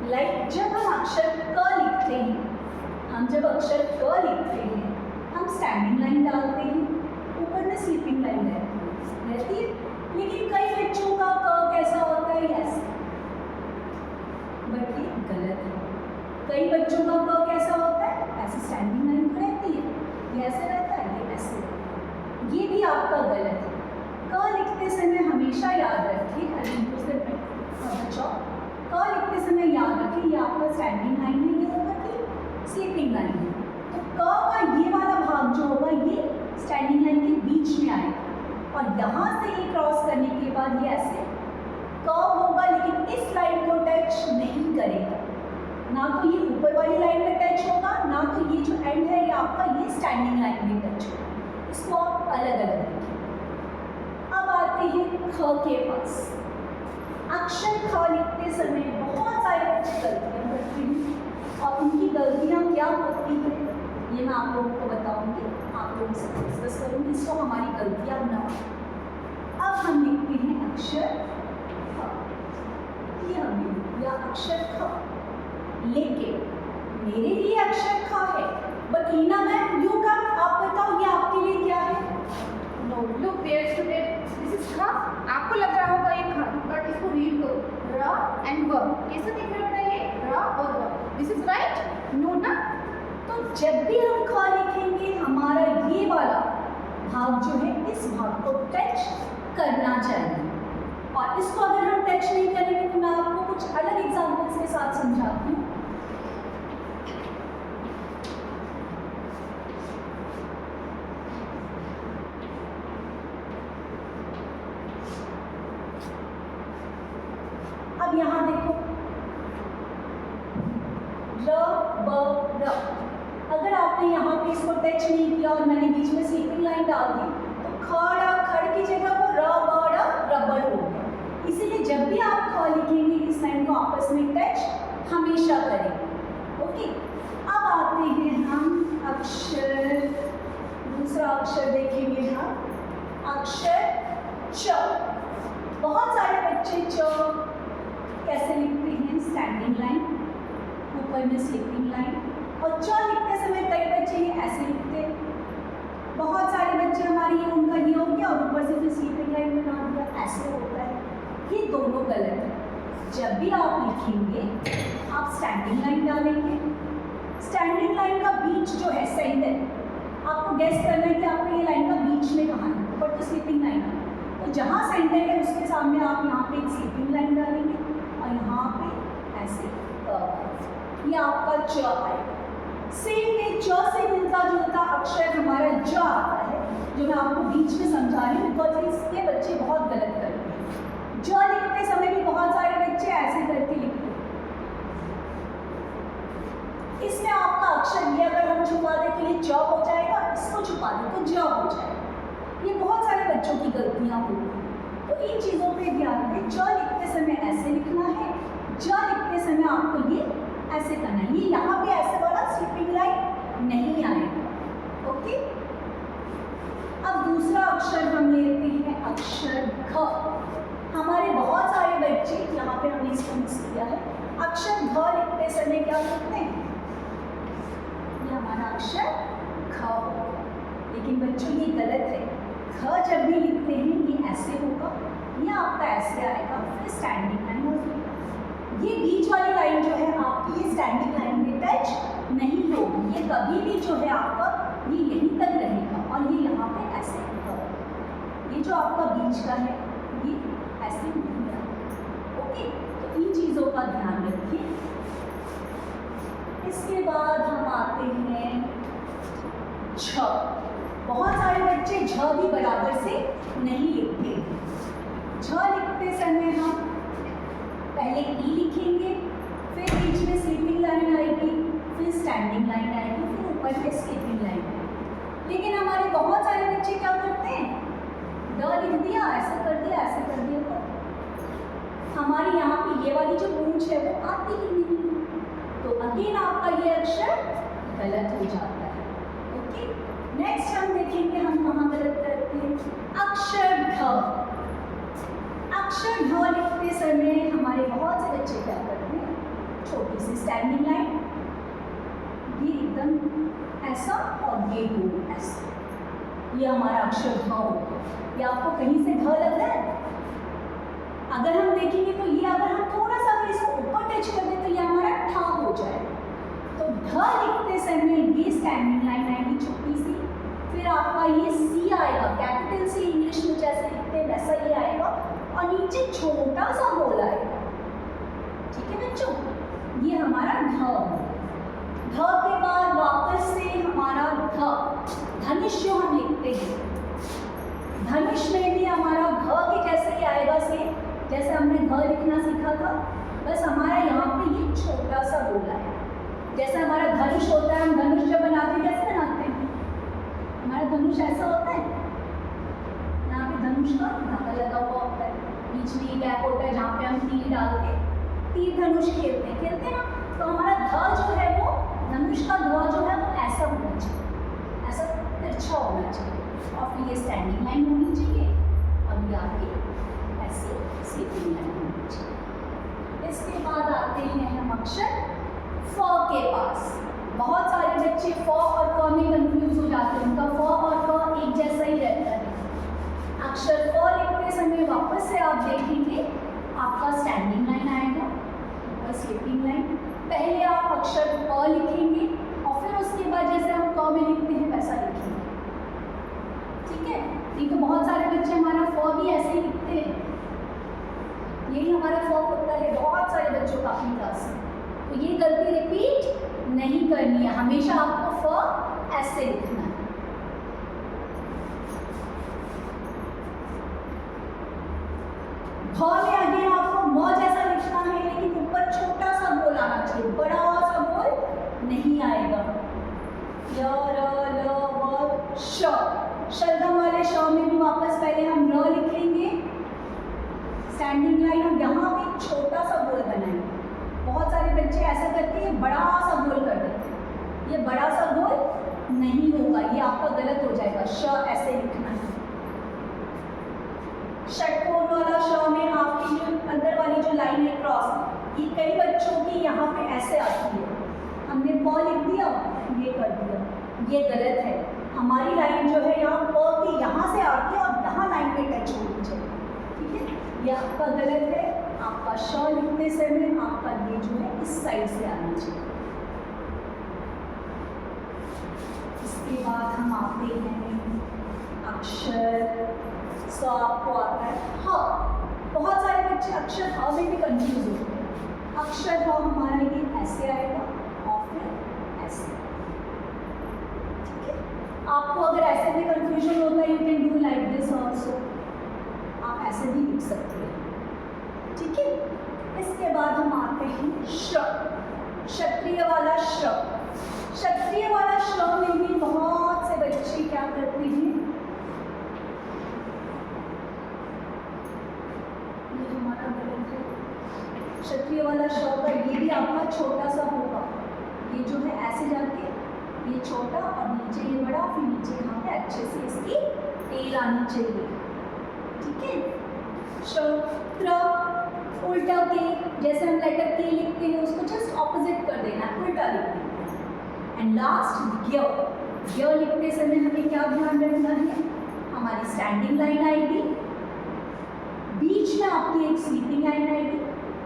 Like जब हम अक्षर क लिखते हैं, जब अक्षर क लिखते हैं हम स्टैंडिंग लाइन डालते हैं, ऊपर में स्लीपिंग लाइन रहती है। लेकिन कई बच्चों का क कैसा होता है, ऐसे, बट ये गलत है। कई बच्चों का क कैसा होता है, ऐसे स्टैंडिंग लाइन तो रहती है, ये ऐसे रहता है, ये ऐसे रहता है। ये भी आपका गलत है। क लिखते समय हमेशा याद रखिए, बच्चों क लिखते समय याद रखिए, ये आपका स्टैंडिंग लाइन है, ये ऊपर की स्लीपिंग लाइन है। तो क का ये वाला भाग जो होगा ये स्टैंडिंग लाइन के बीच में आएगा, और यहाँ से ये क्रॉस करने के बाद ये ऐसे कर्व होगा, लेकिन इस लाइन को टच नहीं करेगा। ना तो ये ऊपर वाली लाइन में टच होगा, ना तो ये जो एंड है ये आपका ये स्टैंडिंग लाइन में टच होगा। इसको आप अलग अलग रखिए। अब आते हैं ख के पास। अक्षर ख लिखते समय बहुत सारे बच्चे गलतियाँ करते हैं, और उनकी गलतियाँ क्या होती हैं ये मैं आप लोगों को बताऊंगी, आप लोगों से डिस्कस करूँगी, इसको हमारी गलतियाँ ना। अब हम लिखते हैं अक्षर ख, ये हमने लिख दिया अक्षर ख, लेकिन मेरे लिए अक्षर ख है, बट लीना मैम यू का आप बताओ ये आपके लिए क्या है? No look there student, this is ख। आपको लग रहा होगा ये ख, बट इसको रीड करो, र एंड व। कैसा दिख रहा है ये र और व? दिस इज राइट, नो ना? तो जब भी हम ख लिखेंगे हमारा ये वाला भाग जो है इस भाग को टच करना चाहिए, और इसको अगर हम टच नहीं करेंगे तो मैं आपको कुछ अलग एग्जांपल्स के साथ समझाती हूँ। अब यहाँ देखो र ब र, अगर आपने यहाँ पे इसको टच नहीं किया और मैंने बीच में स्लीपिंग लाइन डाल दी तो खड़ की जगह वो र ब र रबड़ हो गया। इसीलिए जब भी आप ख लिखेंगे इस लाइन को आपस में टच हमेशा करेंगे। ओके, अब आते हैं हम अक्षर, दूसरा अक्षर देखेंगे हम अक्षर च। बहुत सारे बच्चे च कैसे लिखते हैं, स्टैंडिंग लाइन, ऊपर में स्लीपिंग लाइन, और च लिखते समय कई बच्चे ऐसे लिखते हैं। बहुत सारे बच्चे हमारे ये उनका ये हो गया और ऊपर से फिर स्लीपिंग लाइन में नाम दिया, ऐसे होता है। ये दोनों गलत है। जब भी आप लिखेंगे आप स्टैंडिंग लाइन डालेंगे। स्टैंडिंग लाइन का बीच जो है सेंटर, आपको गेस करना है कि आपको ये लाइन का बीच में कहाँ है। ऊपर तो स्लीपिंग लाइन है, तो जहाँ सेंटर है उसके सामने आप यहाँ पे एक स्लीपिंग लाइन डालेंगे और यहाँ पे ऐसे ये आपका च आएगा। सेम में च से मिलता जुलता अक्षर हमारा ज आता है, जो मैं आपको बीच में समझा रही हूँ, बिकॉज इसके बच्चे बहुत गलत करते हैं। ज लिखते समय भी बहुत सारे बच्चे ऐसे करके लिखते हैं। इसमें आपका अक्षर ये अगर हम छुपा दें तो ये च हो जाएगा, इसको छुपा दें तो ज हो जाएगा। ये बहुत सारे बच्चों की गलतियाँ होती हैं, तो इन चीज़ों पे ध्यान दें। च लिखते समय ऐसे लिखना है, ज लिखते समय आपको ये ऐसे करना है। ये यहाँ पे ऐसे वाला स्लीपिंग लाइन नहीं आएगा। ओके, अब दूसरा अक्षर हम लेते हैं अक्षर घ। हमारे बहुत सारे बच्चे, यहाँ पे हमने इसको मिस किया है, अक्षर घ लिखते समय क्या करते हैं, ये हमारा अक्षर घ होगा, लेकिन बच्चों ये गलत है। घ जब भी लिखते हैं ये ऐसे होगा, ये आपका ऐसे आएगा, फिर स्टैंडिंग लाइन होगी। ये बीच वाली लाइन जो है आपकी ये स्टैंडिंग लाइन में टच नहीं होगी, ये कभी भी जो है आपका ये यहीं तक रहेगा, और ये यहाँ पे ऐसे होगा। ये जो आपका बीच का है ये ऐसे नहीं आएगा। ओके, तो इन चीज़ों का ध्यान रखिए। इसके बाद हम आते हैं झ। बहुत सारे बच्चे झ भी बराबर से नहीं लिखते। झ लिखते समय हम पहले ई लिखेंगे, फिर बीच में स्लीपिंग लाइन आएगी, फिर स्टैंडिंग लाइन आएगी, फिर ऊपर में स्लीपिंग लाइन आएगी। लेकिन हमारे बहुत सारे बच्चे क्या करते हैं, ड लिख दिया, ऐसे कर दिया, ऐसे कर दिया, तो हमारी यहाँ पे ये वाली जो पूंछ है वो आती ही नहीं है, तो अगेन आपका ये अक्षर गलत हो जाता है। ओके, नेक्स्ट हम देखेंगे हम कहाँ गलत करते हैं, अक्षर ढ। अक्षर ढ लिखते समय हमारे बहुत से बच्चे क्या करते हैं, छोटी सी स्टैंडिंग लाइन, ये एकदम ऐसा और ये गोल ऐसा, ये हमारा अक्षर ध होगा। ये आपको कहीं से ध लग रहा है? अगर हम देखेंगे तो ये अगर हम थोड़ा सा भी इसको ऊपर टच कर दें तो ये हमारा ठ हो जाए। तो ध लिखते समय ये स्टैंडिंग लाइन आएगी छोटी सी, फिर आपका ये सी आएगा, कैपिटल सी इंग्लिश में जैसे लिखते हैं वैसा ये आएगा, और नीचे छोटा सा गोल आएगा। ठीक है बच्चों, ये हमारा ध है। ध के बाद वापस से हमारा ध, धनुष जो हम लिखते हैं, धनुष में भी हमारा घ के जैसे ही आएगा से, जैसे हमने घ लिखना सीखा था, बस हमारा यहाँ पे ये छोटा सा गोला है। जैसे हमारा धनुष होता है, हम धनुष जब बनाते हैं कैसे बनाते हैं? हमारा धनुष ऐसा होता है, यहाँ पे धनुष का धागा लगा हुआ होता है, बीच में ये गैप होता है जहाँ पे हम तीर डाल के तीर धनुष खेलते हैं ना। तो हमारा ध जो है वो, धनुष का ध जो है वो ऐसा होना चाहिए, ऐसा तिरछा होना चाहिए, और फिर ये स्टैंडिंग लाइन होनी चाहिए, और ये आपकी ऐसी स्लीपिंग लाइन होनी चाहिए। इसके बाद आते हैं हम अक्षर फ के पास। बहुत सारे बच्चे फ और क में कंफ्यूज हो जाते हैं, उनका फ और क एक जैसा ही रहता है। अक्षर फ लिखते समय वापस से आप देखेंगे आपका स्टैंडिंग लाइन आएगा और स्लीपिंग लाइन। पहले आप अक्षर प लिखेंगे और फिर उसके बाद जैसे हम क में लिखते हैं वैसा लिखेंगे। ठीक है, नहीं तो बहुत सारे बच्चे हमारा फ भी ऐसे ही लिखते हैं, यही हमारा फ होता है बहुत सारे बच्चों का अपनी क्लास में। तो ये गलती रिपीट नहीं करनी है, हमेशा आपको फ ऐसे लिखना है। भ में अगेन आपको म जैसा लिखना है, लेकिन ऊपर छोटा सा गोल आना चाहिए, बड़ा सा गोल नहीं आएगा। य र ल व श, शलगम वाले श में भी वापस पहले हम र लिखेंगे, स्टैंडिंग लाइन, हम यहाँ पे छोटा सा गोल बनाएंगे। बहुत सारे बच्चे ऐसा करते हैं, बड़ा सा गोल कर देते हैं, ये बड़ा सा गोल नहीं होगा, ये आपका गलत हो जाएगा। श ऐसे लिखना है। षटकोण वाला श में आपकी जो अंदर वाली जो लाइन है क्रॉस, ये कई बच्चों की यहाँ पे ऐसे आती है, हमने प लिख दिया, ये कर दिया, ये गलत है। हमारी लाइन जो है यहाँ प की यहाँ से आती है और यहाँ लाइन पे टच होनी चाहिए। ठीक है, ये आपका गलत है। आपका श लिखते समय आपका ये जो है इस साइड से आना चाहिए। इसके बाद हम आते हैं अक्षर स, आपको आता है ह। बहुत सारे बच्चे अक्षर ह में भी कंफ्यूज होते हैं। अक्षर ह हमारा ये ऐसे आएगा और फिर ऐसे। ठीक है, आपको अगर ऐसे भी कंफ्यूजन होता है, you can do like this also, आप ऐसे भी लिख सकते हैं। ठीक है, इसके बाद हम आते हैं श, क्षत्रिय वाला श। क्षत्रिय वाला श में भी बहुत से बच्चे क्या करते हैं, ये हमारा गलत है। क्षत्रिय वाला श का ये भी आपका छोटा सा होगा, ये जो है ऐसे जाके ये छोटा और नीचे ये बड़ा, फिर नीचे यहाँ पे अच्छे से इसकी टेल आनी चाहिए। ठीक है, त्र, उल्टा के, जैसे हम लेटर के लिखते हैं उसको जस्ट ऑपोजिट कर देना, उल्टा लिख देना है। एंड लास्ट ज्ञ, ज्ञ लिखते समय हमें क्या ध्यान रखना है, हमारी स्टैंडिंग लाइन आएगी, बीच में आपकी एक स्लीपिंग लाइन आएगी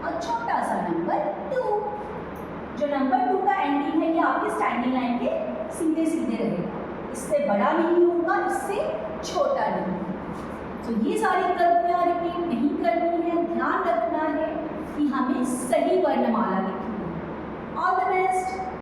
और छोटा सा नंबर 2। जो नंबर 2 का एंडिंग है ये आपकी स्टैंडिंग लाइन के सीधे सीधे रहेगा, इससे बड़ा नहीं होगा, इससे छोटा नहीं। तो ये सारी गलतियाँ